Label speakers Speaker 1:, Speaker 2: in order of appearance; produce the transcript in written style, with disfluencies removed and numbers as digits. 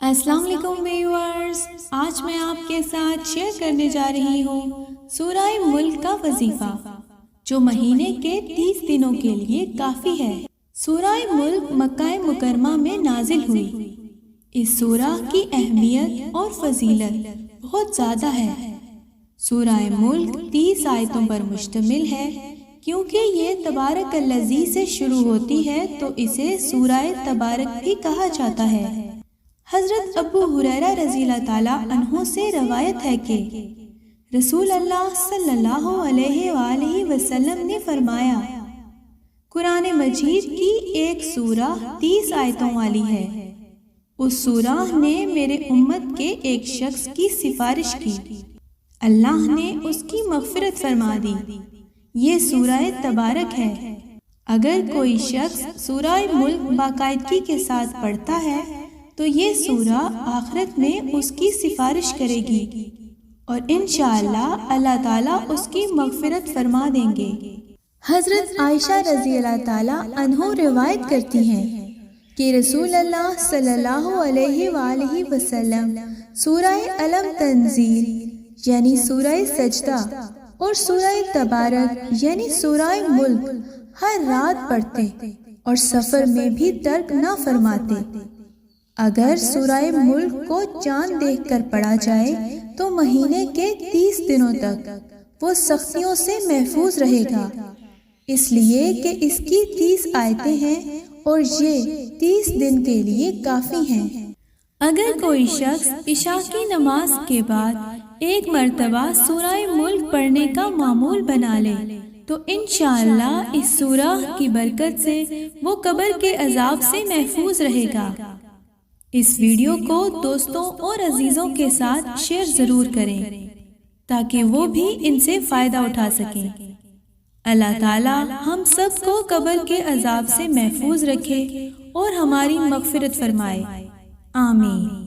Speaker 1: السلام علیکم ویورز، آج میں آپ کے ساتھ شیئر کرنے جا رہی ہوں سورہ ملک کا وظیفہ جو مہینے کے 30 دنوں کے لیے کافی ہے۔ سورہ ملک مکہ مکرمہ میں نازل ہوئی۔ اس سورہ کی اہمیت اور فضیلت بہت زیادہ ہے۔ سورہ ملک 30 آیتوں پر مشتمل ہے۔ کیونکہ یہ تبارک الذی سے شروع ہوتی ہے تو اسے سورہ تبارک بھی کہا جاتا ہے۔ حضرت ابو ہریرہ رضی اللہ تعالیٰ عنہ سے روایت ہے کہ رسول اللہ صلی اللہ علیہ وآلہ وسلم نے فرمایا، قرآن مجید کی ایک سورہ 30 آیتوں والی ہے۔ اس سورہ نے میرے امت کے ایک شخص کی سفارش کی، اللہ نے اس کی مغفرت فرما دی۔ یہ سورہ تبارک ہے۔ اگر کوئی شخص سورہ ملک باقاعدگی کے ساتھ پڑھتا ہے تو یہ سورہ آخرت میں اس کی سفارش کرے گی اور انشاءاللہ اللہ تعالیٰ اس کی مغفرت فرما دیں گے۔ حضرت عائشہ رضی اللہ تعالیٰ عنہ روایت کرتی ہیں کہ رسول اللہ صلی اللہ علیہ وآلہ وسلم سورہ علم تنزیل یعنی سورہ سجدہ اور سورہ تبارک یعنی سورہ ملک ہر رات پڑھتے اور سفر میں بھی ترک نہ فرماتے۔ اگر سورہ ملک کو چاند دیکھ کر پڑھا جائے تو مہینے کے 30 دنوں تک وہ سختیوں سے محفوظ رہے گا، اس لیے کہ اس کی 30 آیتیں ہیں اور یہ 30 دن کے لیے کافی ہیں۔ اگر کوئی شخص عشاء کی نماز کے بعد ایک مرتبہ سورہ ملک پڑھنے کا معمول بنا لے تو انشاءاللہ اس سورہ کی برکت سے وہ قبر کے عذاب سے محفوظ رہے گا۔ اس ویڈیو کو دوستوں اور عزیزوں کے ساتھ شیئر ضرور کریں تاکہ وہ بھی ان سے فائدہ اٹھا سکیں۔ اللہ تعالیٰ ہم سب کو قبر کے عذاب سے محفوظ رکھے اور ہماری مغفرت فرمائے، آمین۔